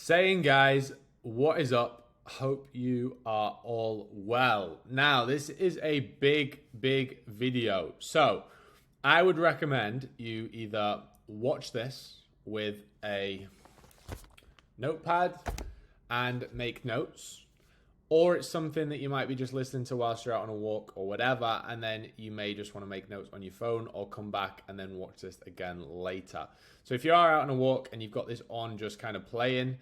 Saying, guys, what is up? Hope you are all well. Now, this is a big video. So, I would recommend you either watch this with a notepad and make notes, or it's something that you might be just listening to whilst you're out on a walk or whatever, and then you may just want to make notes on your phone or come back and then watch this again later. So if you are out on a walk and you've got this on just kind of playing,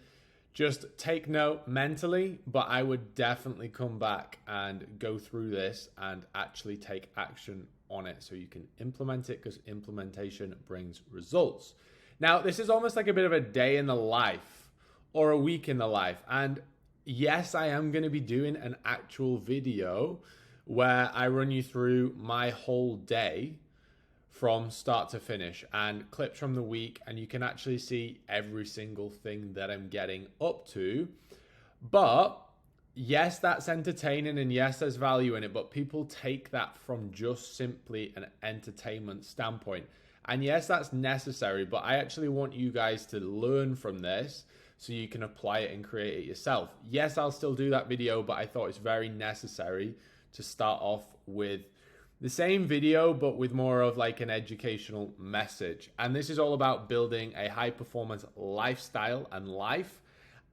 just take note mentally, but I would definitely come back and go through this and actually take action on it so you can implement it, because implementation brings results. Now, this is almost like a bit of a day in the life or a week in the life. And yes, I am going to be doing an actual video where I run you through my whole day from start to finish and clips from the week, and you can actually see every single thing that I'm getting up to. But yes, that's entertaining, and yes, there's value in it, but people take that from just simply an entertainment standpoint. And yes, that's necessary, but I actually want you guys to learn from this so you can apply it and create it yourself. Yes, I'll still do that video, but I thought it's very necessary to start off with the same video, but with more of like an educational message. And this is all about building a high performance lifestyle and life.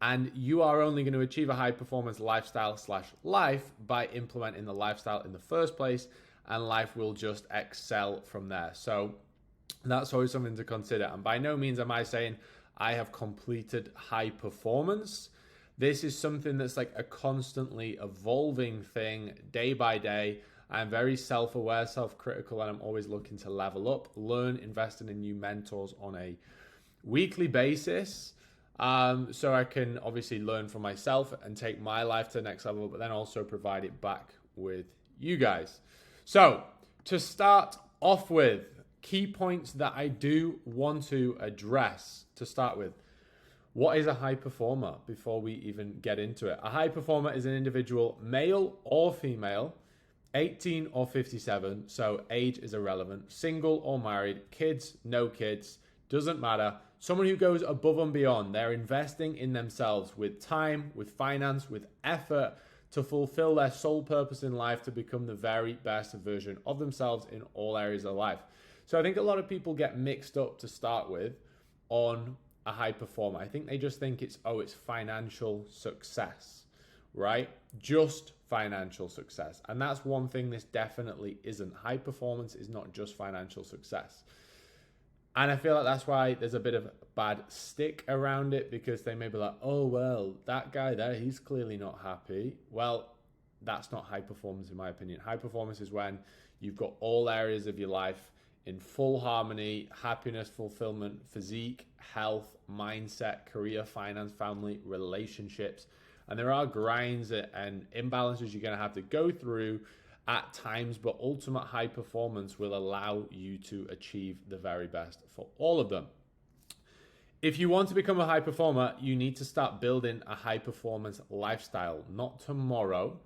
And you are only going to achieve a high performance lifestyle / life by implementing the lifestyle in the first place, and life will just excel from there. So that's always something to consider. And by no means am I saying I have completed high performance. This is something that's like a constantly evolving thing day by day. I'm very self-aware, self-critical, and I'm always looking to level up, learn, investing in new mentors on a weekly basis. So I can obviously learn from myself and take my life to the next level, but then also provide it back with you guys. So to start off with, key points that I do want to address to start with. What is a high performer before we even get into it? A high performer is an individual, male or female, 18 or 57, so age is irrelevant, single or married, kids, no kids, doesn't matter. Someone who goes above and beyond. They're investing in themselves with time, with finance, with effort to fulfill their sole purpose in life, to become the very best version of themselves in all areas of life. So I think a lot of people get mixed up to start with on a high performer. I think they just think it's financial success, right? Just financial success. And that's one thing this definitely isn't. High performance is not just financial success. And I feel like that's why there's a bit of a bad stick around it, because they may be like, oh, well, that guy there, he's clearly not happy. Well, that's not high performance in my opinion. High performance is when you've got all areas of your life in full harmony: happiness, fulfillment, physique, health, mindset, career, finance, family, relationships. And there are grinds and imbalances you're going to have to go through at times, but ultimate high performance will allow you to achieve the very best for all of them. If you want to become a high performer, you need to start building a high performance lifestyle. Not tomorrow,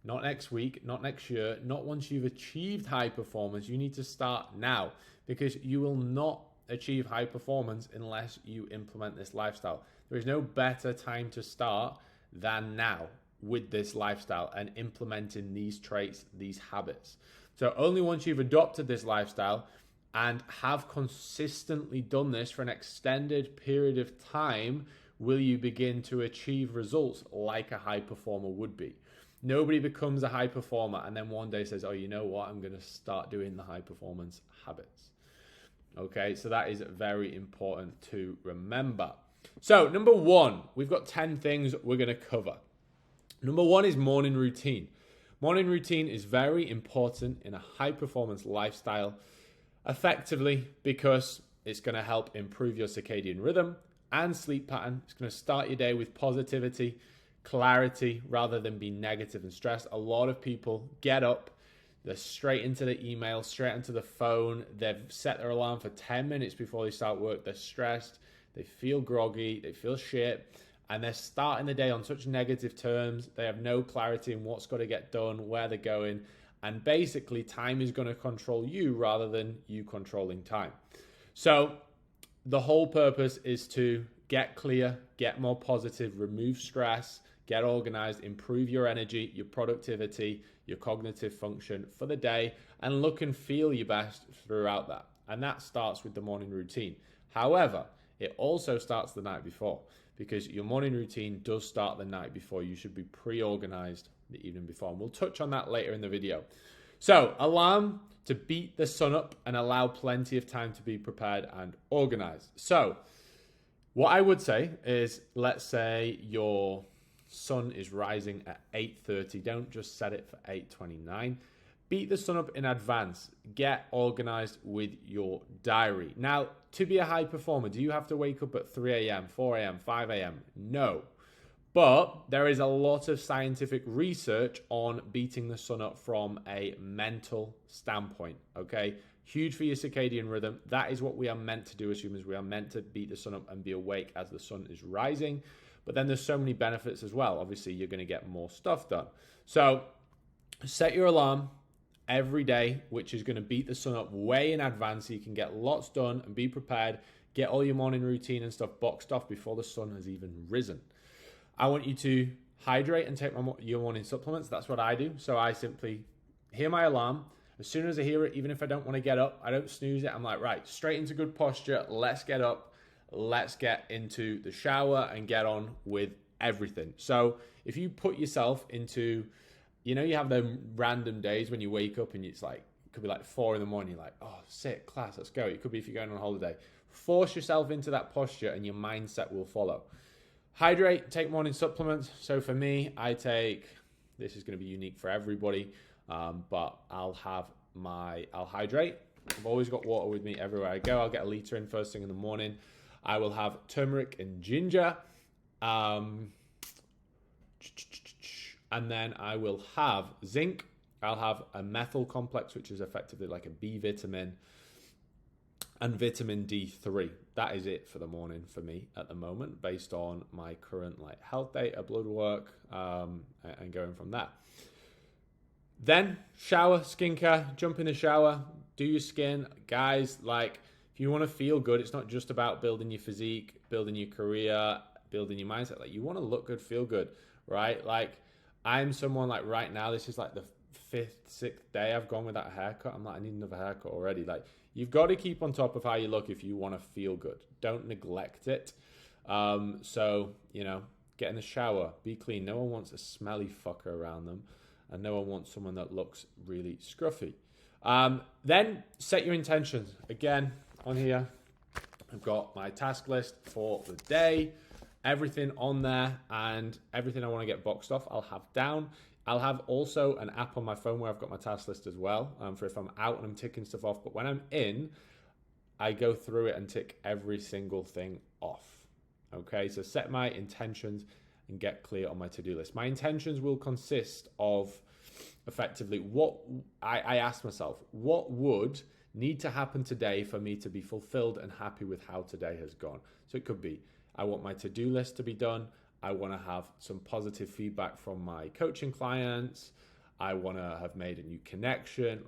not next week, not next year, not once you've achieved high performance. You need to start now, because you will not achieve high performance unless you implement this lifestyle. There is no better time to start than now with this lifestyle and implementing these traits, these habits. So only once you've adopted this lifestyle and have consistently done this for an extended period of time will you begin to achieve results like a high performer would be. Nobody becomes a high performer and then one day says, oh, you know what, I'm going to start doing the high performance habits. Okay, so that is very important to remember. So number one, we've got 10 things we're going to cover. Number one is morning routine. Morning routine is very important in a high performance lifestyle, effectively because it's going to help improve your circadian rhythm and sleep pattern. It's going to start your day with positivity, clarity, rather than be negative and stressed. A lot of people get up, they're straight into the email, straight into the phone. They've set their alarm for 10 minutes before they start work. They're stressed, they feel groggy, they feel shit, and they're starting the day on such negative terms. They have no clarity in what's got to get done, where they're going, and basically time is going to control you rather than you controlling time. So the whole purpose is to get clear, get more positive, remove stress, get organized, improve your energy, your productivity, your cognitive function for the day, and look and feel your best throughout that. And that starts with the morning routine. However, it also starts the night before, because your morning routine does start the night before. You should be pre-organized the evening before, and we'll touch on that later in the video. So, alarm to beat the sun up and allow plenty of time to be prepared and organized. So, what I would say is, let's say your sun is rising at 8:30. Don't just set it for 8:29. Beat the sun up in advance. Get organized with your diary. Now, to be a high performer, do you have to wake up at 3 a.m., 4 a.m., 5 a.m.? No. But there is a lot of scientific research on beating the sun up from a mental standpoint, okay? Huge for your circadian rhythm. That is what we are meant to do as humans. We are meant to beat the sun up and be awake as the sun is rising. But then there's so many benefits as well. Obviously, you're going to get more stuff done. So set your alarm every day, which is going to beat the sun up way in advance so you can get lots done and be prepared. Get all your morning routine and stuff boxed off before the sun has even risen. I want you to hydrate and take your morning supplements. That's what I do. So I simply hear my alarm. As soon as I hear it, even if I don't want to get up, I don't snooze it. I'm like, right, straight into good posture. Let's get up. Let's get into the shower and get on with everything. So if you put yourself into, you have the random days when you wake up and it's like, it could be like 4 in the morning. You're like, oh, sick, class, let's go. It could be if you're going on holiday. Force yourself into that posture and your mindset will follow. Hydrate, take morning supplements. So for me, this is going to be unique for everybody, but I'll hydrate. I've always got water with me everywhere I go. I'll get a liter in first thing in the morning. I will have turmeric and ginger. And then I will have zinc. I'll have a methyl complex, which is effectively like a B vitamin, and vitamin D3. That is it for the morning for me at the moment, based on my current health data, blood work, and going from that. Then shower, skincare, jump in the shower, do your skin. Guys, if you want to feel good, it's not just about building your physique, building your career, building your mindset. You want to look good, feel good, right? I'm someone right now, this is the 5th, 6th day I've gone without a haircut. I'm I need another haircut already. You've got to keep on top of how you look if you want to feel good. Don't neglect it. So, get in the shower, be clean. No one wants a smelly fucker around them, and no one wants someone that looks really scruffy. Then set your intentions. Again, on here, I've got my task list for the day, everything on there, and everything I want to get boxed off, I'll have down. I'll have also an app on my phone where I've got my task list as well, for if I'm out and I'm ticking stuff off. But when I'm in, I go through it and tick every single thing off. Okay, so set my intentions and get clear on my to-do list. My intentions will consist of effectively what I asked myself, what would need to happen today for me to be fulfilled and happy with how today has gone. So it could be, I want my to-do list to be done. I want to have some positive feedback from my coaching clients. I want to have made a new connection.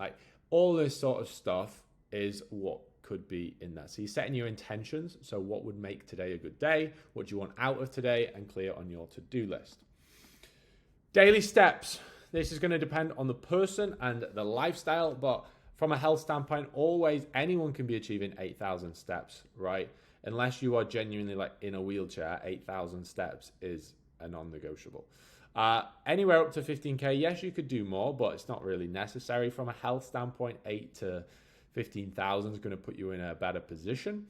All this sort of stuff is what could be in there. So you're setting your intentions. So what would make today a good day? What do you want out of today? And clear on your to-do list. Daily steps. This is going to depend on the person and the lifestyle, but from a health standpoint, always anyone can be achieving 8,000 steps, right? Unless you are genuinely in a wheelchair, 8,000 steps is a non-negotiable. Anywhere up to 15K, yes, you could do more, but it's not really necessary. From a health standpoint, 8 to 15,000 is going to put you in a better position.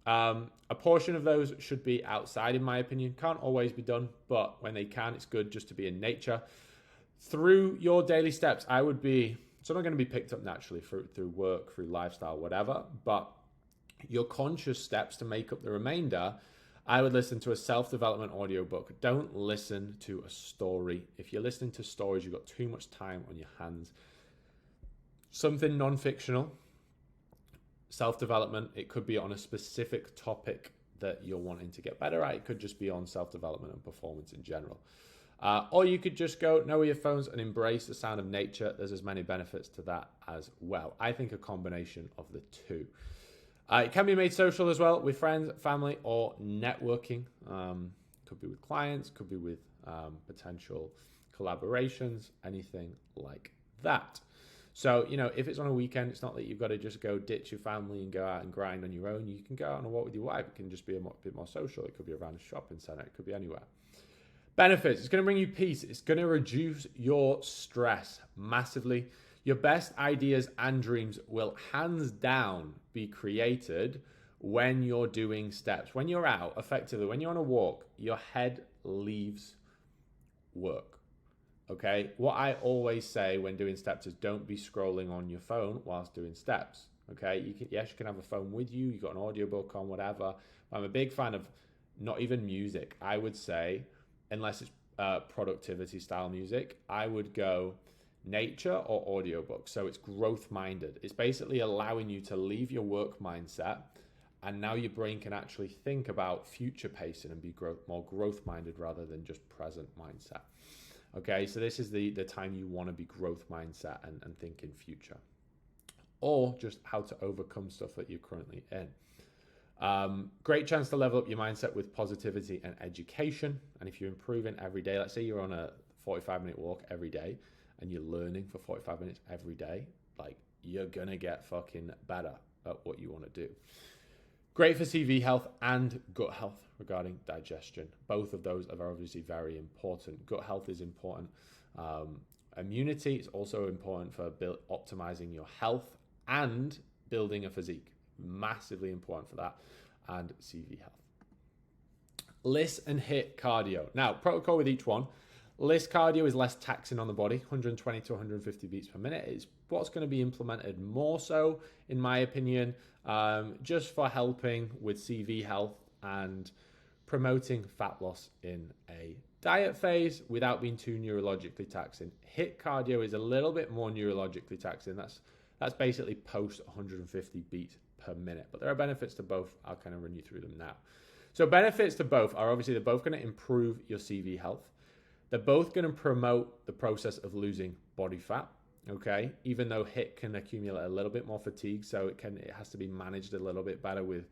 A portion of those should be outside, in my opinion. Can't always be done, but when they can, it's good just to be in nature. Through your daily steps, some are going to be picked up naturally through work, through lifestyle, whatever, but your conscious steps to make up the remainder, I would listen to a self-development audiobook. Don't listen to a story. If you're listening to stories, you've got too much time on your hands. Something non-fictional, self-development. It could be on a specific topic that you're wanting to get better at. It could just be on self-development and performance in general. Or you could just go know your phones and embrace the sound of nature. There's as many benefits to that as well. I think a combination of the two. It can be made social as well with friends, family, or networking. Could be with clients, could be with potential collaborations, anything like that. So, if it's on a weekend, it's not that you've got to just go ditch your family and go out and grind on your own. You can go out on a walk with your wife. It can just be a bit more social. It could be around a shopping center. It could be anywhere. Benefits. It's going to bring you peace. It's going to reduce your stress massively. Your best ideas and dreams will hands down be created when you're doing steps. When you're out, effectively, when you're on a walk, your head leaves work. Okay, what I always say when doing steps is don't be scrolling on your phone whilst doing steps. Okay, you can have a phone with you, you've got an audiobook on, whatever. I'm a big fan of not even music. I would say, unless it's productivity style music, I would go nature or audiobook. So it's growth minded. It's basically allowing you to leave your work mindset, and now your brain can actually think about future pacing and be more growth minded rather than just present mindset. Okay, so this is the time you want to be growth mindset and think in future, or just how to overcome stuff that you're currently in. Great chance to level up your mindset with positivity and education. And if you're improving every day, let's say you're on a 45-minute walk every day and you're learning for 45 minutes every day, like, you're gonna get fucking better at what you want to do. Great for CV health and gut health regarding digestion. Both of those are obviously very important. Gut health is important. Immunity is also important for optimizing your health and building a physique. Massively important for that. And CV health. LISS and HIIT cardio. Now, protocol with each one. LISS cardio is less taxing on the body, 120 to 150 beats per minute. It's what's going to be implemented more so, in my opinion, just for helping with CV health and promoting fat loss in a diet phase without being too neurologically taxing. HIIT cardio is a little bit more neurologically taxing. That's basically post 150 beats per minute. But there are benefits to both. I'll kind of run you through them now. So benefits to both are obviously they're both going to improve your CV health. They're both going to promote the process of losing body fat, okay? Even though HIIT can accumulate a little bit more fatigue, so it has to be managed a little bit better with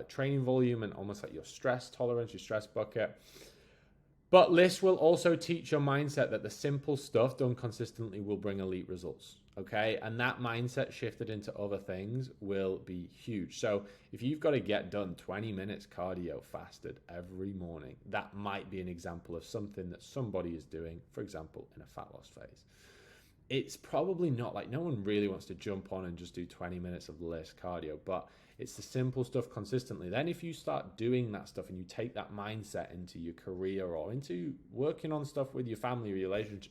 training volume and almost like your stress tolerance, your stress bucket. But LISS will also teach your mindset that the simple stuff done consistently will bring elite results, okay? And that mindset shifted into other things will be huge. So if you've got to get done 20 minutes cardio fasted every morning, that might be an example of something that somebody is doing, for example, in a fat loss phase. It's probably not like, no one really wants to jump on and just do 20 minutes of LISS cardio, but it's the simple stuff consistently. Then if you start doing that stuff and you take that mindset into your career or into working on stuff with your family or your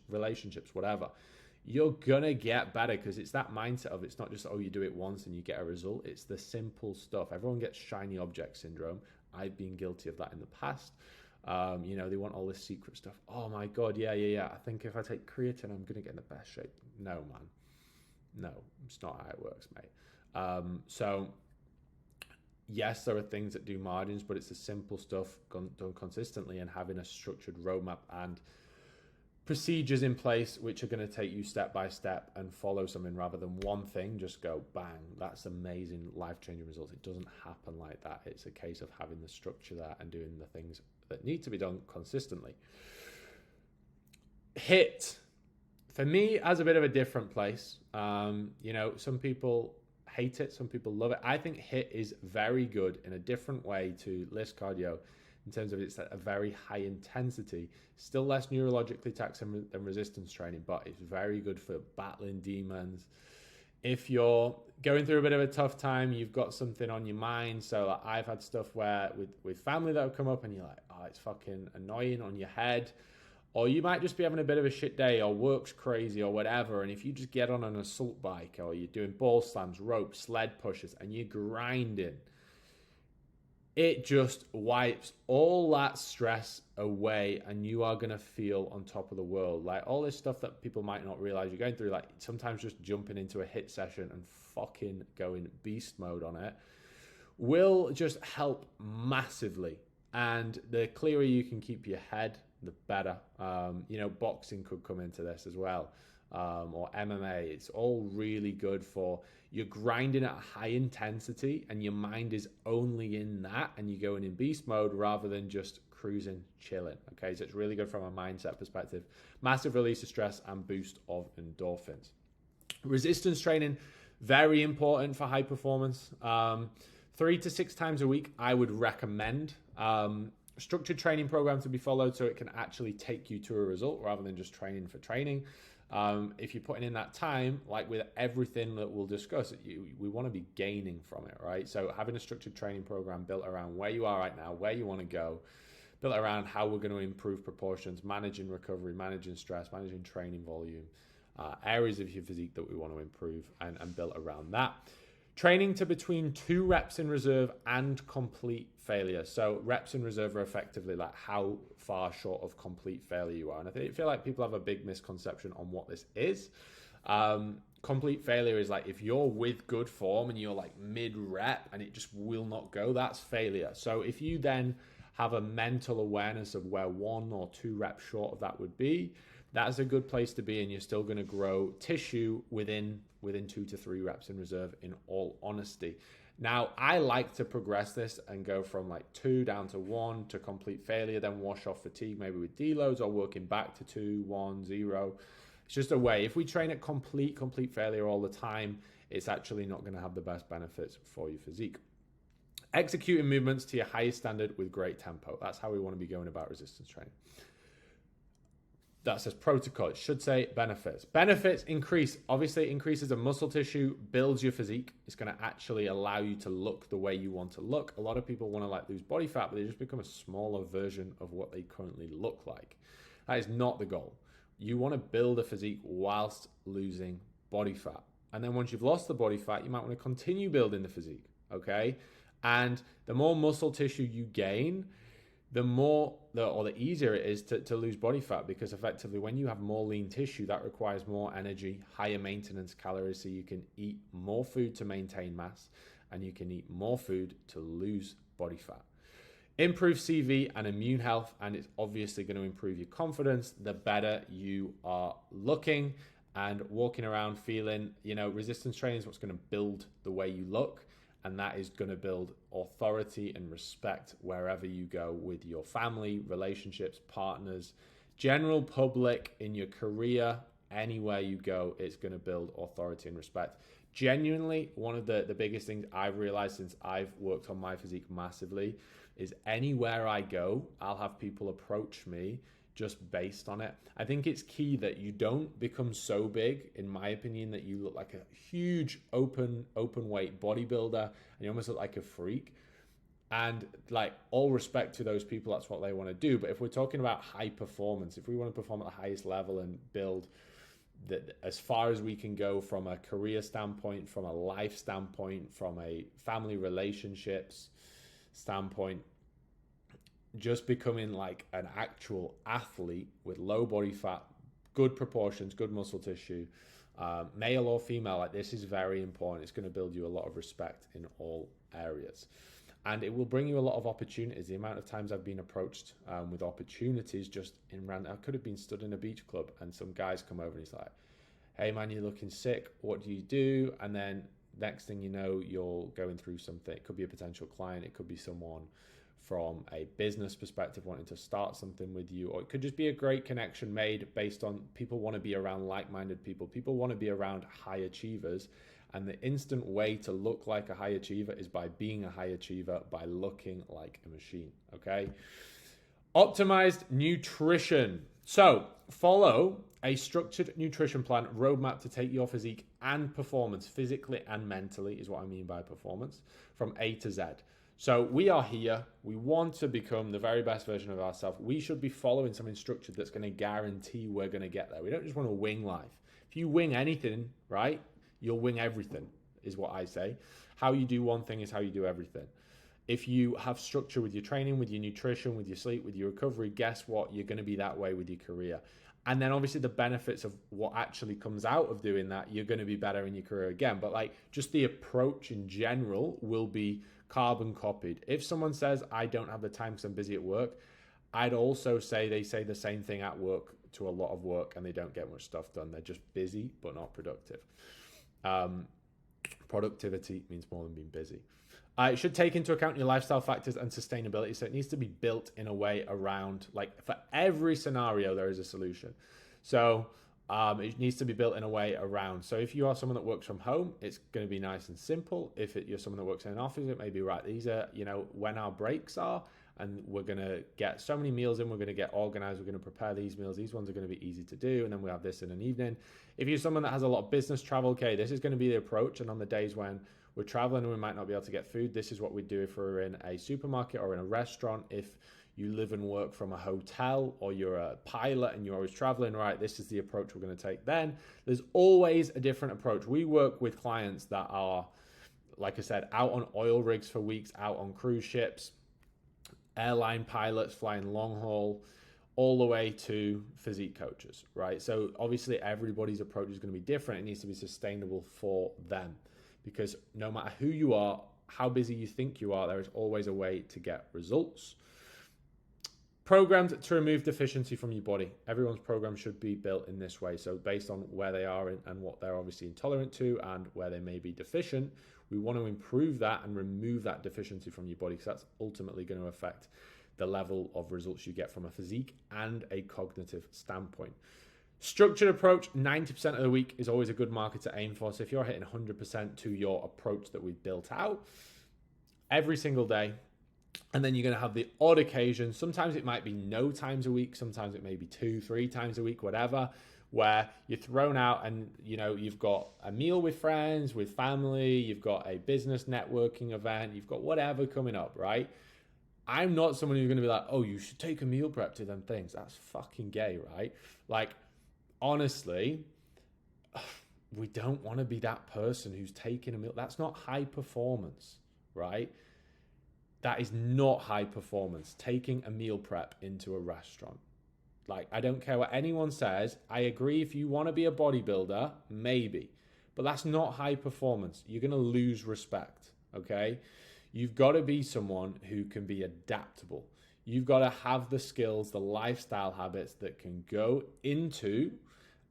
relationships, whatever, you're gonna get better because it's that mindset of it's not just, oh, you do it once and you get a result. It's the simple stuff. Everyone gets shiny object syndrome. I've been guilty of that in the past. They want all this secret stuff. Oh my God, yeah. I think if I take creatine, I'm gonna get in the best shape. No, man. No, it's not how it works, mate. So yes, there are things that do margins, but it's the simple stuff done consistently and having a structured roadmap and procedures in place which are going to take you step by step and follow something rather than one thing, just go bang, that's amazing, life-changing results. It doesn't happen like that. It's a case of having the structure there and doing the things that need to be done consistently. HIIT, for me, has a bit of a different place. Some people hate it, some people love it. I think HIIT is very good in a different way to LISS cardio in terms of it's a very high intensity, still less neurologically taxing than resistance training, but it's very good for battling demons. If you're going through a bit of a tough time, you've got something on your mind. So like, I've had stuff where with family that have come up and you're like, oh, it's fucking annoying on your head. Or you might just be having a bit of a shit day or work's crazy or whatever. And if you just get on an assault bike or you're doing ball slams, ropes, sled pushes, and you're grinding, it just wipes all that stress away and you are going to feel on top of the world. Like all this stuff that people might not realize you're going through, like sometimes just jumping into a HIIT session and fucking going beast mode on it will just help massively. And the clearer you can keep your head, the better. Boxing could come into this as well. or MMA. It's all really good for you're grinding at a high intensity and your mind is only in that and you're going in beast mode rather than just cruising, chilling. Okay, so it's really good from a mindset perspective. Massive release of stress and boost of endorphins. Resistance training, very important for high performance. 3 to 6 times a week, I would recommend. Structured training program to be followed so it can actually take you to a result rather than just training for training. If you're putting in that time, like with everything that we'll discuss, we want to be gaining from it, right? So having a structured training program built around where you are right now, where you want to go, built around how we're going to improve proportions, managing recovery, managing stress, managing training volume, areas of your physique that we want to improve, and built around that. Training to between 2 reps in reserve and complete failure. So reps in reserve are effectively like how far short of complete failure you are. And I feel like people have a big misconception on what this is. Complete failure is like if you're with good form and you're like mid-rep and it just will not go, that's failure. So if you then have a mental awareness of where 1 or 2 reps short of that would be, that's a good place to be, and you're still going to grow tissue within 2 to 3 reps in reserve, in all honesty. Now, I like to progress this and go from like 2 down to 1 to complete failure, then wash off fatigue maybe with deloads or working back to 2, 1, 0. It's just a way. If we train at complete failure all the time, it's actually not going to have the best benefits for your physique. Executing movements to your highest standard with great tempo. That's how we want to be going about resistance training. That says protocol. It should say benefits. Benefits increase. Obviously, it increases the muscle tissue, builds your physique. It's going to actually allow you to look the way you want to look. A lot of people want to like lose body fat, but they just become a smaller version of what they currently look like. That is not the goal. You want to build a physique whilst losing body fat. And then once you've lost the body fat, you might want to continue building the physique, okay? And the more muscle tissue you gain, the easier it is to lose body fat, because effectively when you have more lean tissue, that requires more energy, higher maintenance calories, so you can eat more food to maintain mass and you can eat more food to lose body fat. Improve CV and immune health, and it's obviously going to improve your confidence the better you are looking and walking around feeling, resistance training is what's going to build the way you look. And that is going to build authority and respect wherever you go with your family, relationships, partners, general public, in your career, anywhere you go, it's going to build authority and respect. Genuinely, one of the biggest things I've realized since I've worked on my physique massively is anywhere I go, I'll have people approach me just based on it. I think it's key that you don't become so big, in my opinion, that you look like a huge open weight bodybuilder and you almost look like a freak. And like, all respect to those people, that's what they want to do. But if we're talking about high performance, if we want to perform at the highest level and build as far as we can go from a career standpoint, from a life standpoint, from a family relationships standpoint, just becoming like an actual athlete with low body fat, good proportions, good muscle tissue, male or female, like this is very important. It's going to build you a lot of respect in all areas. And it will bring you a lot of opportunities. The amount of times I've been approached with opportunities just in random. I could have been stood in a beach club and some guys come over and he's like, hey man, you're looking sick. What do you do? And then next thing you know, you're going through something. It could be a potential client. It could be someone from a business perspective wanting to start something with you, or it could just be a great connection made based on people want to be around like-minded people. People want to be around high achievers, and the instant way to look like a high achiever is by being a high achiever, by looking like a machine, okay? Optimized nutrition. So follow a structured nutrition plan roadmap to take your physique and performance, physically and mentally, is what I mean by performance, from A to Z. So we are here. We want to become the very best version of ourselves. We should be following something structured that's going to guarantee we're going to get there. We don't just want to wing life. If you wing anything, right, you'll wing everything, is what I say. How you do one thing is how you do everything. If you have structure with your training, with your nutrition, with your sleep, with your recovery, guess what? You're going to be that way with your career. And then obviously the benefits of what actually comes out of doing that, you're going to be better in your career again. But like, just the approach in general will be carbon copied. If someone says, I don't have the time because I'm busy at work, I'd also say they say the same thing at work to a lot of work and they don't get much stuff done. They're just busy but not productive. Productivity means more than being busy. It should take into account your lifestyle factors and sustainability. So it needs to be built in a way around, like, for every scenario, there is a solution. So it needs to be built in a way around. So if you are someone that works from home, it's going to be nice and simple. If you're someone that works in an office, it may be right. These are, when our breaks are, and we're going to get so many meals in, we're going to get organized, we're going to prepare these meals. These ones are going to be easy to do. And then we have this in an evening. If you're someone that has a lot of business travel, okay, this is going to be the approach. And on the days when we're traveling and we might not be able to get food, this is what we do if we're in a supermarket or in a restaurant. If you live and work from a hotel, or you're a pilot and you're always traveling, right, this is the approach we're going to take. Then there's always a different approach. We work with clients that are, like I said, out on oil rigs for weeks, out on cruise ships, airline pilots flying long haul, all the way to physique coaches, right? So obviously everybody's approach is going to be different. It needs to be sustainable for them, because no matter who you are, how busy you think you are, there is always a way to get results. Programmed to remove deficiency from your body. Everyone's program should be built in this way. So based on where they are and what they're obviously intolerant to and where they may be deficient, we want to improve that and remove that deficiency from your body, because that's ultimately going to affect the level of results you get from a physique and a cognitive standpoint. Structured approach, 90% of the week is always a good marker to aim for. So if you're hitting 100% to your approach that we've built out every single day, and then you're going to have the odd occasion. Sometimes it might be no times a week. Sometimes it may be 2-3 times a week, whatever, where you're thrown out and, you've got a meal with friends, with family, you've got a business networking event, you've got whatever coming up, right? I'm not someone who's going to be like, oh, you should take a meal prep to them things. That's fucking gay, right? Like, honestly, we don't want to be that person who's taking a meal. That's not high performance, right? That is not high performance, taking a meal prep into a restaurant. Like, I don't care what anyone says. I agree, if you want to be a bodybuilder, maybe. But that's not high performance. You're going to lose respect, okay? You've got to be someone who can be adaptable. You've got to have the skills, the lifestyle habits that can go into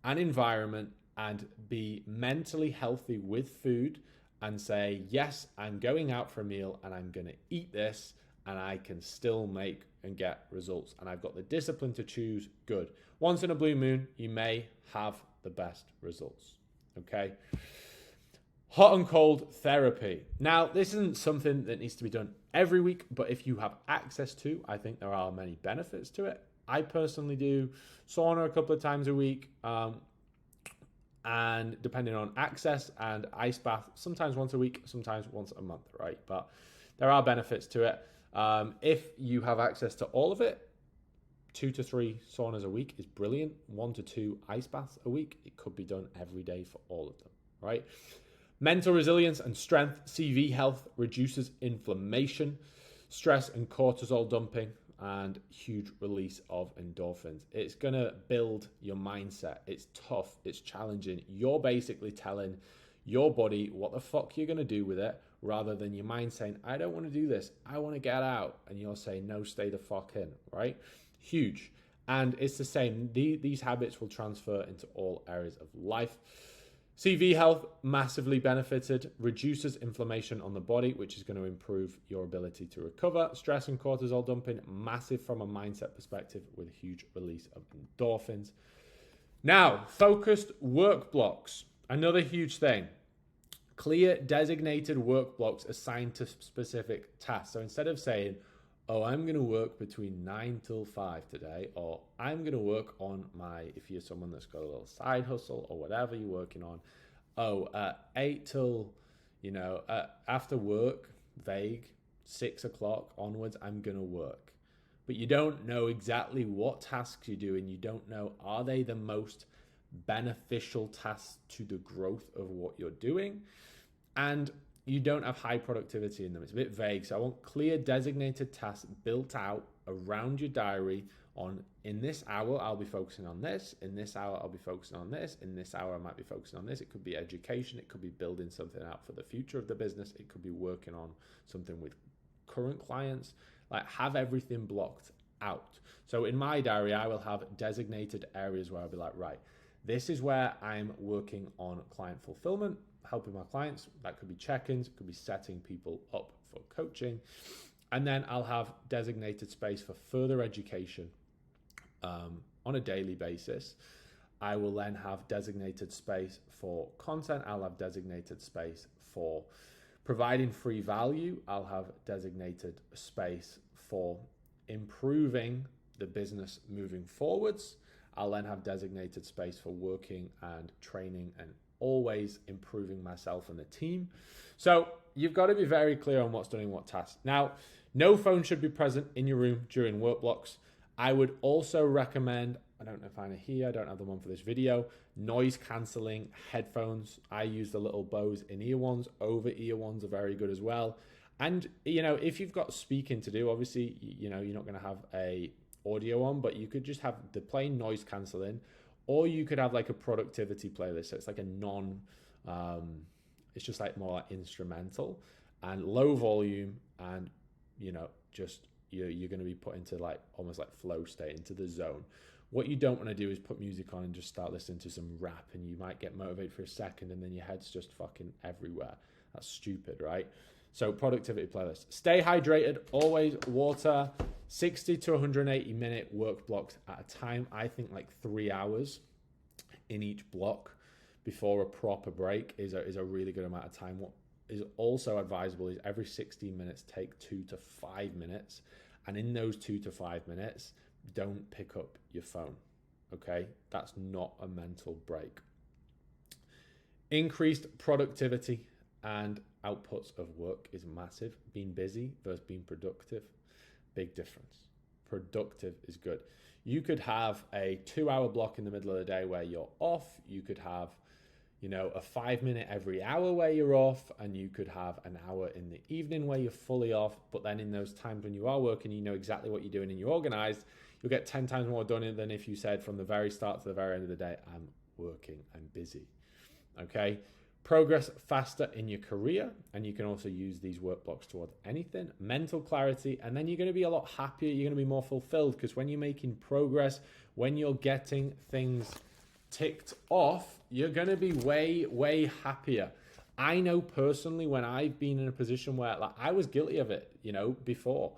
an environment and be mentally healthy with food, and say, yes, I'm going out for a meal and I'm going to eat this, and I can still make and get results. And I've got the discipline to choose good. Once in a blue moon, you may have the best results. Okay. Hot and cold therapy. Now, this isn't something that needs to be done every week, but if you have access to, I think there are many benefits to it. I personally do sauna a couple of times a week. And depending on access, and ice bath, sometimes once a week, sometimes once a month, right? But there are benefits to it. If you have access to all of it, 2 to 3 saunas a week is brilliant. 1 to 2 ice baths a week. It could be done every day for all of them, right? Mental resilience and strength. CV health reduces inflammation, stress and cortisol dumping, and huge release of endorphins. It's going to build your mindset. It's tough. It's challenging. You're basically telling your body what the fuck you're going to do with it, rather than your mind saying, I don't want to do this. I want to get out. And you're saying, no, stay the fuck in, right? Huge. And it's the same. These habits will transfer into all areas of life. CV health, massively benefited, reduces inflammation on the body, which is going to improve your ability to recover. Stress and cortisol dumping, massive from a mindset perspective, with a huge release of endorphins. Now, focused work blocks, another huge thing. Clear designated work blocks assigned to specific tasks. So instead of saying, oh, I'm going to work between 9 till 5 today, or I'm going to work on if you're someone that's got a little side hustle or whatever you're working on, 8 till, after work, vague, 6 o'clock onwards, I'm going to work. But you don't know exactly what tasks you're doing. You don't know, are they the most beneficial tasks to the growth of what you're doing? And you don't have high productivity in them. It's a bit vague. So I want clear designated tasks built out around your diary on, in this hour, I'll be focusing on this. In this hour, I'll be focusing on this. In this hour, I might be focusing on this. It could be education. It could be building something out for the future of the business. It could be working on something with current clients. Like, have everything blocked out. So in my diary, I will have designated areas where I'll be like, right, this is where I'm working on client fulfillment, helping my clients. That could be check-ins, it could be setting people up for coaching. And then I'll have designated space for further education on a daily basis. I will then have designated space for content. I'll have designated space for providing free value. I'll have designated space for improving the business moving forwards. I'll then have designated space for working and training and always improving myself and the team. So you've got to be very clear on what's doing what task. Now, no phone should be present in your room during work blocks. I would also recommend, I don't know if I'm here, I don't have the one for this video, noise cancelling headphones. I use the little Bose in-ear ones. Over-ear ones are very good as well. And, you know, if you've got speaking to do, obviously, you know, you're not going to have a audio on, but you could just have the plain noise cancelling, or you could have like a productivity playlist. So it's like a it's just like more like instrumental and low volume, and, you know, just you're going to be put into like almost like flow state, into the zone. What you don't want to do is put music on and just start listening to some rap, and you might get motivated for a second and then your head's just fucking everywhere. That's stupid, right? So productivity playlist. Stay hydrated, always water, 60 to 180 minute work blocks at a time. I think like 3 hours in each block before a proper break is a really good amount of time. What is also advisable is every 60 minutes, take 2 to 5 minutes. And in those 2 to 5 minutes, don't pick up your phone, okay? That's not a mental break. Increased productivity and outputs of work is massive. Being busy versus being productive, big difference. Productive is good. You could have a 2-hour block in the middle of the day where you're off. You could have, you know, a 5-minute every hour where you're off, and you could have an hour in the evening where you're fully off. But then in those times when you are working, you know exactly what you're doing and you're organized, you'll get 10 times more done than if you said from the very start to the very end of the day, I'm working, I'm busy, okay? Progress faster in your career, and you can also use these work blocks towards anything. Mental clarity, and then you're going to be a lot happier, you're going to be more fulfilled, because when you're making progress, when you're getting things ticked off, you're going to be way happier. I know personally when I've been in a position where, like, I was guilty of it, you know, before.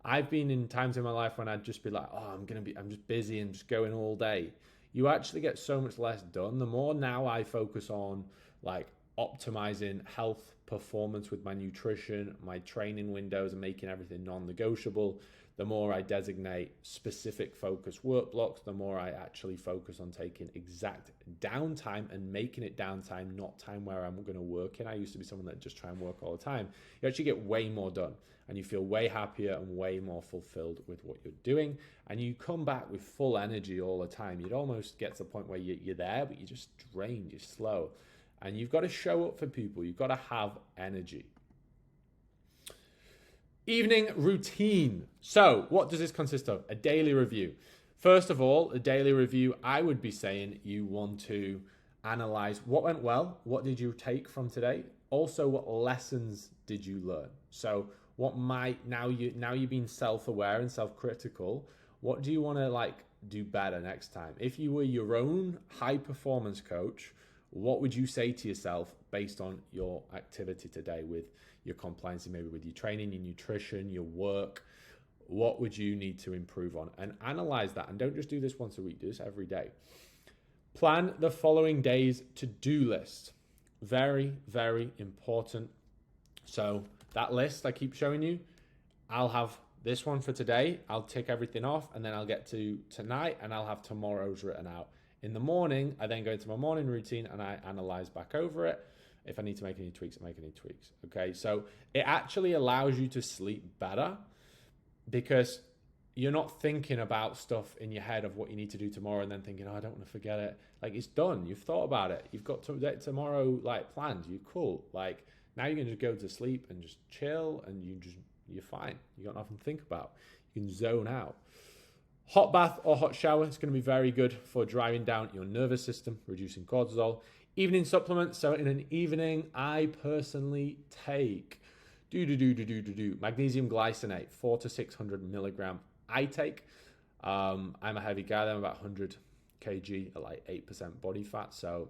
I've been in times in my life when I'd just be like, oh, I'm just busy and just going all day. You actually get so much less done. The more now I focus on like optimizing health performance with my nutrition, my training windows, and making everything non-negotiable, the more I designate specific focus work blocks, the more I actually focus on taking exact downtime and making it downtime, not time where I'm going to work in. I used to be someone that just try and work all the time. You actually get way more done, and you feel way happier and way more fulfilled with what you're doing, and you come back with full energy all the time. You'd almost get to the point where you're there, but you're just drained, you're slow. And you've got to show up for people. You've got to have energy. Evening routine. So what does this consist of? A daily review. First of all, a daily review, I would be saying you want to analyze what went well, what did you take from today? Also, what lessons did you learn? So what might, now you've been self-aware and self-critical, what do you want to like do better next time? If you were your own high performance coach, what would you say to yourself based on your activity today with your compliance, maybe with your training, your nutrition, your work? What would you need to improve on? And analyze that. And don't just do this once a week, do this every day. Plan the following day's to-do list. Very, very important. So that list I keep showing you, I'll have this one for today. I'll tick everything off, and then I'll get to tonight and I'll have tomorrow's written out. In the morning, I then go into my morning routine and I analyze back over it. If I need to make any tweaks, I make any tweaks. Okay, so it actually allows you to sleep better because you're not thinking about stuff in your head of what you need to do tomorrow and then thinking, oh, I don't want to forget it. Like, it's done. You've thought about it. You've got tomorrow like planned. You're cool. Like, now you can just go to sleep and just chill, and you're fine. You got nothing to think about. You can zone out. Hot bath or hot shower is going to be very good for driving down your nervous system, reducing cortisol. Evening supplements. So in an evening, I personally take magnesium glycinate, 400 to 600 milligram. I take. I'm a heavy guy. I'm about 100 kg at like 8% body fat, so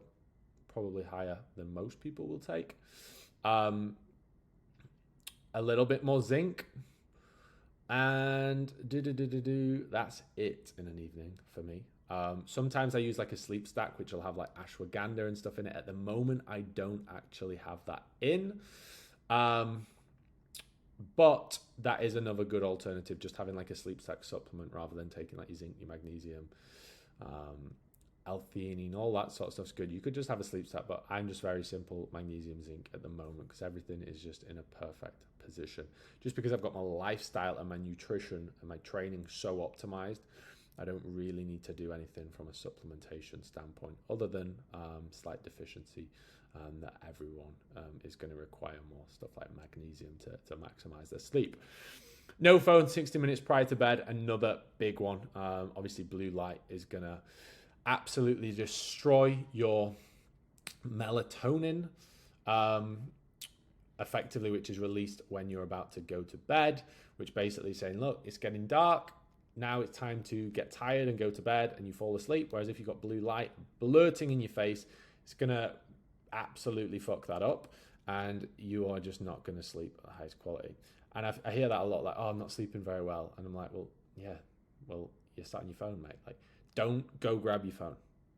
probably higher than most people will take. A little bit more zinc, and that's it in an evening for me. Sometimes I use like a sleep stack, which will have like ashwagandha and stuff in it. At the moment, I don't actually have that in. But that is another good alternative, just having like a sleep stack supplement rather than taking like your zinc, your magnesium, L-theanine, all that sort of stuff's good. You could just have a sleep stack, but I'm just very simple magnesium, zinc at the moment because everything is just in a perfect position. Just because I've got my lifestyle and my nutrition and my training so optimized, I don't really need to do anything from a supplementation standpoint other than slight deficiency that everyone is going to require more stuff like magnesium to maximize their sleep. No phone 60 minutes prior to bed, another big one. Obviously, blue light is going to absolutely destroy your melatonin, effectively, which is released when you're about to go to bed, which basically saying, look, it's getting dark. Now it's time to get tired and go to bed, and you fall asleep. Whereas if you've got blue light blurting in your face, it's going to absolutely fuck that up, and you are just not going to sleep at the highest quality. And I hear that a lot, like, oh, I'm not sleeping very well. And I'm like, well, yeah, well, you're sat on your phone, mate. Like, don't go grab your phone.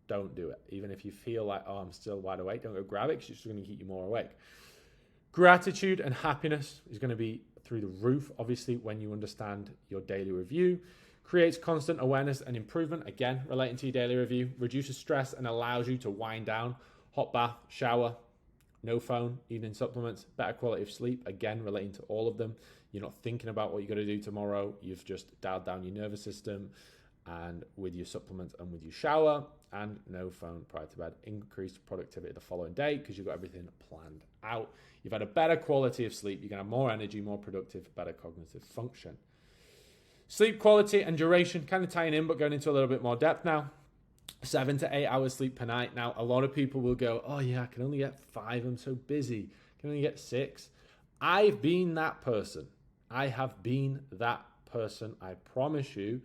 Don't do it. Even if you feel like, oh, I'm still wide awake, don't go grab it because it's just going to keep you more awake. Gratitude and happiness is going to be through the roof, obviously, when you understand your daily review. Creates constant awareness and improvement, again, relating to your daily review. Reduces stress and allows you to wind down. Hot bath, shower, no phone, evening supplements, better quality of sleep, again, relating to all of them. You're not thinking about what you're going to do tomorrow. You've just dialed down your nervous system, and with your supplements and with your shower, and no phone prior to bed. Increased productivity the following day because you've got everything planned out. You've had a better quality of sleep. You're going to have more energy, more productive, better cognitive function. Sleep quality and duration, kind of tying in, but going into a little bit more depth now. 7 to 8 hours sleep per night. Now, a lot of people will go, oh yeah, I can only get 5. I'm so busy. I can only get 6. I've been that person. I have been that person, I promise you.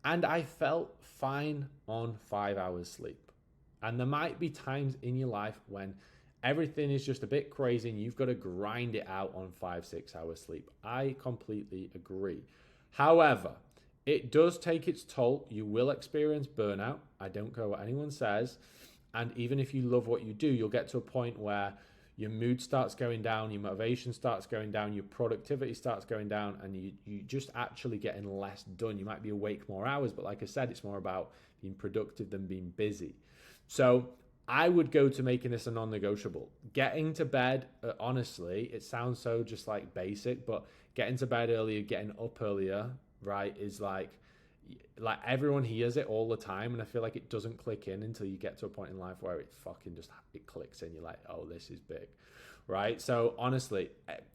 And I felt fine on 5 hours sleep. And there might be times in your life when everything is just a bit crazy and you've got to grind it out on 5-6 hours sleep. I completely agree. However, it does take its toll. You will experience burnout. I don't care what anyone says. And even if you love what you do, you'll get to a point where your mood starts going down, your motivation starts going down, your productivity starts going down, and you just actually getting less done. You might be awake more hours, but like I said, it's more about being productive than being busy. So I would go to making this a non-negotiable. Getting to bed, honestly, it sounds so just like basic, but getting to bed earlier, getting up earlier, right, is like everyone hears it all the time, and I feel like it doesn't click in until you get to a point in life where it clicks in. You're like, oh, this is big, right? So honestly,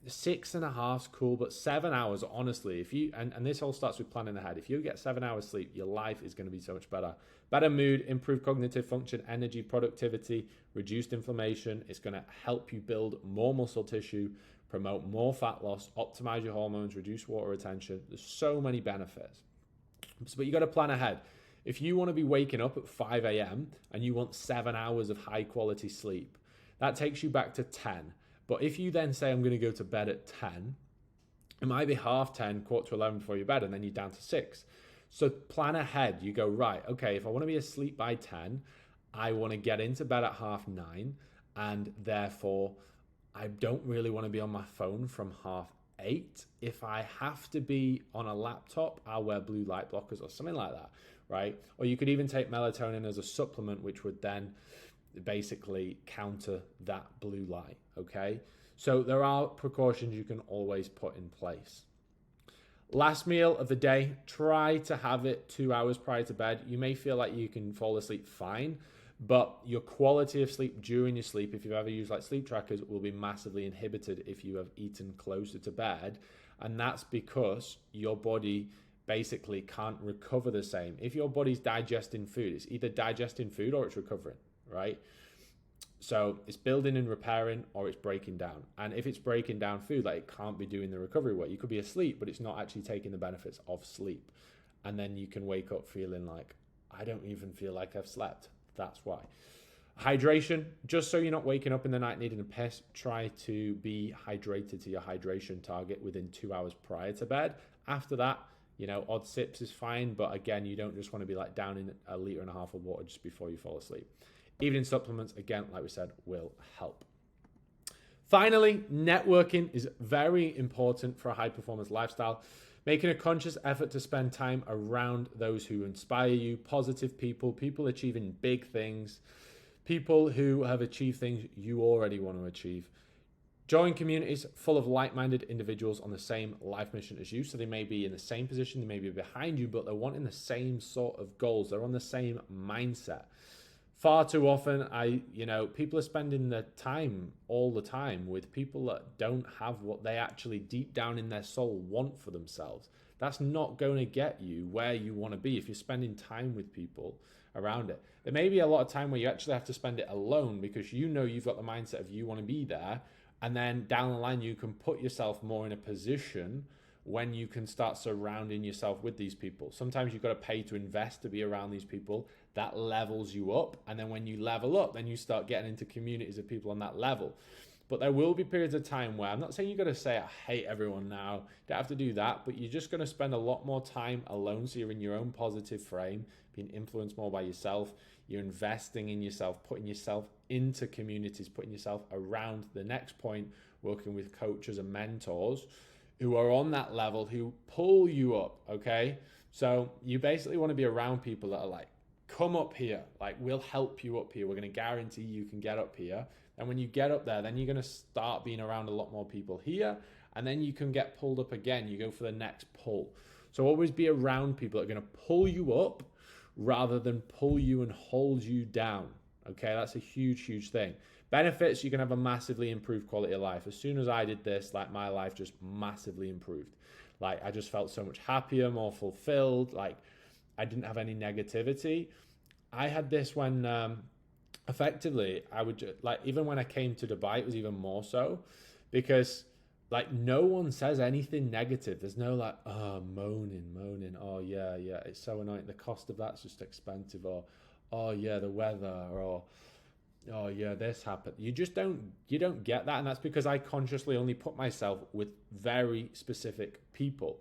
6.5's cool, but 7 hours, honestly, if you and this all starts with planning ahead. If you get 7 hours sleep, your life is going to be so much better mood, improved cognitive function, energy, productivity, reduced inflammation. It's going to help you build more muscle tissue, promote more fat loss, optimize your hormones, reduce water retention. There's so many benefits. But you got to plan ahead. If you want to be waking up at 5 a.m. and you want 7 hours of high quality sleep, that takes you back to 10. But if you then say, I'm going to go to bed at 10, it might be 10:30, 11 before your bed, and then you're down to 6. So plan ahead. You go, right, okay, if I want to be asleep by 10, I want to get into bed at 9:30, and therefore I don't really want to be on my phone from 8:30. If I have to be on a laptop, I'll wear blue light blockers or something like that, right? Or you could even take melatonin as a supplement, which would then basically counter that blue light, okay? So there are precautions you can always put in place. Last meal of the day, try to have it 2 hours prior to bed. You may feel like you can fall asleep fine, but your quality of sleep during your sleep, if you've ever used like sleep trackers, will be massively inhibited if you have eaten closer to bed. And that's because your body basically can't recover the same. If your body's digesting food, it's either digesting food or it's recovering, right? So it's building and repairing, or it's breaking down. And if it's breaking down food, like, it can't be doing the recovery work. You could be asleep, but it's not actually taking the benefits of sleep. and then you can wake up feeling like, I don't even feel like I've slept. That's why. Hydration, just so you're not waking up in the night needing a piss, try to be hydrated to your hydration target within 2 hours prior to bed. After that, odd sips is fine, but again, you don't just want to be like down in 1.5 liters of water just before you fall asleep. Evening supplements, again, like we said, will help. Finally, networking is very important for a high performance lifestyle. Making a conscious effort to spend time around those who inspire you, positive people achieving big things, people who have achieved things you already want to achieve. Join communities full of like-minded individuals on the same life mission as you. So they may be in the same position, they may be behind you, but they're wanting the same sort of goals. They're on the same mindset. Far too often, people are spending their time all the time with people that don't have what they actually deep down in their soul want for themselves. That's not going to get you where you want to be if you're spending time with people around it. There may be a lot of time where you actually have to spend it alone because you've got the mindset of you want to be there, and then down the line you can put yourself more in a position when you can start surrounding yourself with these people. Sometimes you've got to pay to invest to be around these people. That levels you up, and then when you level up, then you start getting into communities of people on that level. But there will be periods of time where, I'm not saying you've got to say, I hate everyone now. You don't have to do that, but you're just going to spend a lot more time alone, so you're in your own positive frame, being influenced more by yourself. You're investing in yourself, putting yourself into communities, putting yourself around the next point, working with coaches and mentors who are on that level, who pull you up, okay? So you basically want to be around people that are like, come up here, like we'll help you up here. We're going to guarantee you can get up here. And when you get up there, then you're going to start being around a lot more people here. And then you can get pulled up again. You go for the next pull. So always be around people that are going to pull you up rather than pull you and hold you down. Okay, that's a huge, huge thing. Benefits, you can have a massively improved quality of life. As soon as I did this, like my life just massively improved. Like I just felt so much happier, more fulfilled. Like I didn't have any negativity. I had this when effectively I would just, like, even when I came to Dubai, it was even more so because like no one says anything negative. There's no like, oh, moaning. Oh yeah, it's so annoying. The cost of that's just expensive, or oh yeah, the weather, or oh yeah, this happened. You don't get that. And that's because I consciously only put myself with very specific people.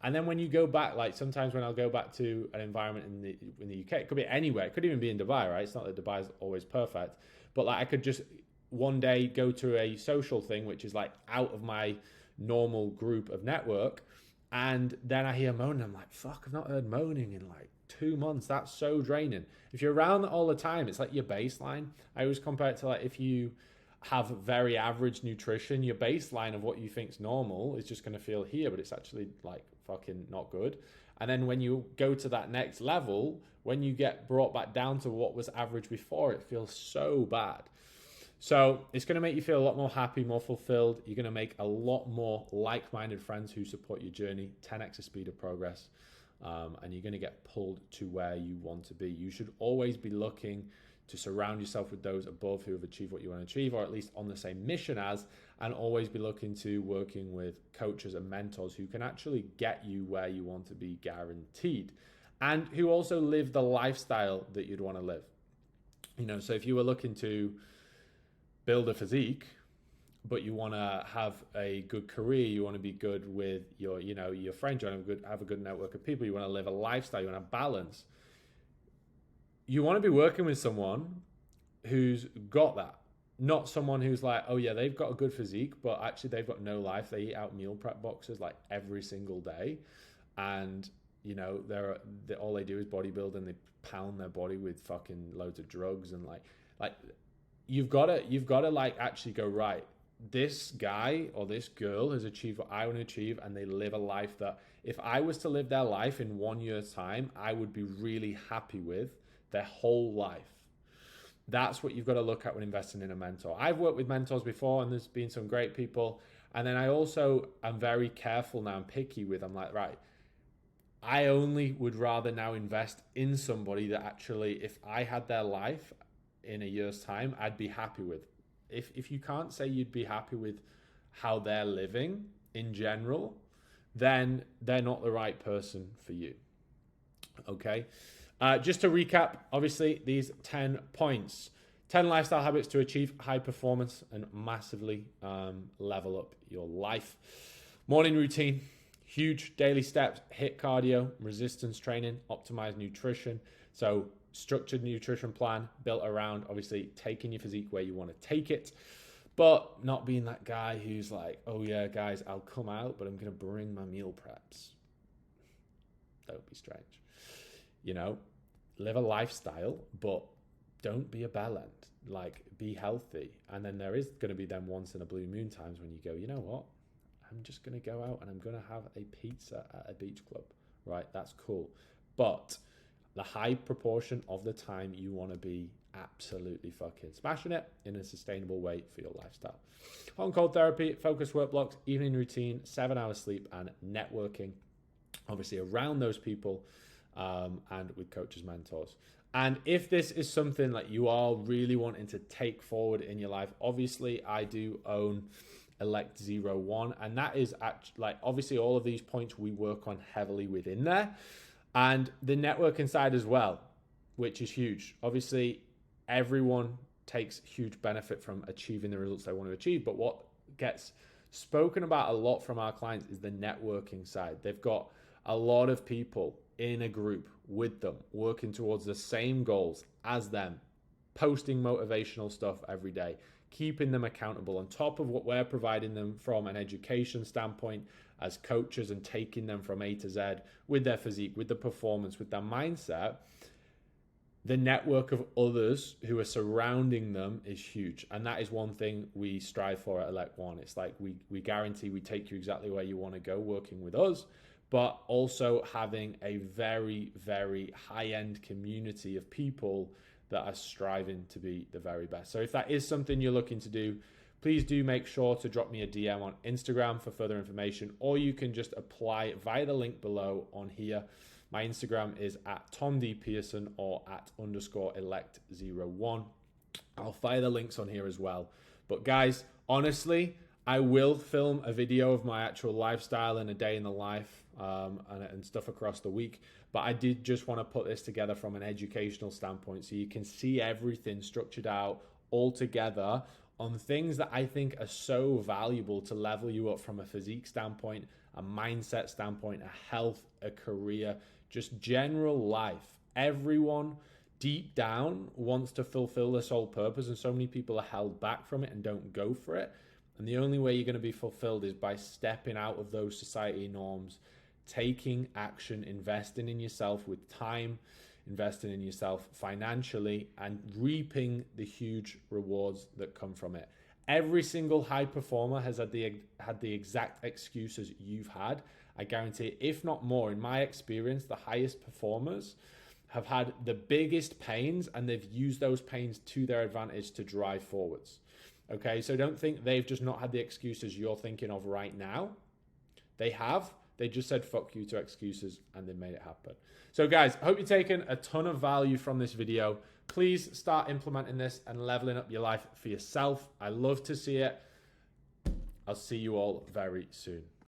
And then when you go back, like sometimes when I'll go back to an environment in the UK, it could be anywhere. It could even be in Dubai, right? It's not that Dubai is always perfect, but like I could just one day go to a social thing, which is like out of my normal group of network. And then I hear moaning. I'm like, fuck, I've not heard moaning in like 2 months. That's so draining. If you're around all the time, it's like your baseline. I always compare it to like if you have very average nutrition, your baseline of what you think's normal is just going to feel here, but it's actually like fucking not good. And then when you go to that next level, when you get brought back down to what was average before, it feels so bad. So it's going to make you feel a lot more happy, more fulfilled. You're going to make a lot more like-minded friends who support your journey, 10x the speed of progress, and you're going to get pulled to where you want to be. You should always be looking to surround yourself with those above who have achieved what you want to achieve, or at least on the same mission as, and always be looking to working with coaches and mentors who can actually get you where you want to be guaranteed, and who also live the lifestyle that you'd want to live. So if you were looking to build a physique, but you want to have a good career, you want to be good with your friends, you want to have a good network of people, you want to live a lifestyle, you want to balance. You want to be working with someone who's got that, not someone who's like, oh yeah, they've got a good physique, but actually they've got no life. They eat out meal prep boxes like every single day, and they're all they do is bodybuild, and they pound their body with fucking loads of drugs, and like you've got to like actually go, right, this guy or this girl has achieved what I want to achieve, and they live a life that if I was to live their life in 1 year's time, I would be really happy with their whole life. That's what you've got to look at when investing in a mentor. I've worked with mentors before, and there's been some great people. And then I also am very careful now and picky with, I'm like, right, I only would rather now invest in somebody that actually, if I had their life in a year's time, I'd be happy with. If you can't say you'd be happy with how they're living in general, then they're not the right person for you. Okay. Just to recap, obviously, these 10 points. 10 lifestyle habits to achieve high performance and massively level up your life. Morning routine, huge daily steps, HIIT cardio, resistance training, optimize nutrition. So structured nutrition plan built around obviously taking your physique where you want to take it, but not being that guy who's like, oh yeah, guys, I'll come out, but I'm going to bring my meal preps. That would be strange. You know, live a lifestyle, but don't be a bellend. Like, be healthy. And then there is going to be them once in a blue moon times when you go, you know what? I'm just going to go out and I'm going to have a pizza at a beach club, right? That's cool. But the high proportion of the time you want to be absolutely fucking smashing it in a sustainable way for your lifestyle. Hot and cold therapy, focus work blocks, evening routine, 7 hours sleep, and networking, obviously around those people, and with coaches, mentors. And if this is something that you are really wanting to take forward in your life, obviously I do own Elect 01, and that is actually, like, obviously all of these points we work on heavily within there, and the networking side as well, which is huge. Obviously everyone takes huge benefit from achieving the results they want to achieve, but what gets spoken about a lot from our clients is the networking side. They've got a lot of people in a group with them, working towards the same goals as them, posting motivational stuff every day, keeping them accountable on top of what we're providing them from an education standpoint as coaches, and taking them from A to Z with their physique, with the performance, with their mindset. The network of others who are surrounding them is huge. And that is one thing we strive for at Elect One. It's like we guarantee we take you exactly where you want to go working with us, but also having a very, very high-end community of people that are striving to be the very best. So if that is something you're looking to do, please do make sure to drop me a DM on Instagram for further information, or you can just apply via the link below on here. My Instagram is at Tom D. Pearson or at _elect01. I'll fire the links on here as well. But guys, honestly, I will film a video of my actual lifestyle and a day in the life and stuff across the week. But I did just want to put this together from an educational standpoint so you can see everything structured out all together on things that I think are so valuable to level you up from a physique standpoint, a mindset standpoint, a health, a career, just general life. Everyone deep down wants to fulfill their sole purpose, and so many people are held back from it and don't go for it. And the only way you're going to be fulfilled is by stepping out of those society norms, taking action, investing in yourself with time, investing in yourself financially, and reaping the huge rewards that come from it. Every single high performer has had the exact excuses you've had. I guarantee it, if not more. In my experience, the highest performers have had the biggest pains, and they've used those pains to their advantage to drive forwards. Okay, so don't think they've just not had the excuses you're thinking of right now. They have. They just said fuck you to excuses and they made it happen. So guys, I hope you've taken a ton of value from this video. Please start implementing this and leveling up your life for yourself. I love to see it. I'll see you all very soon.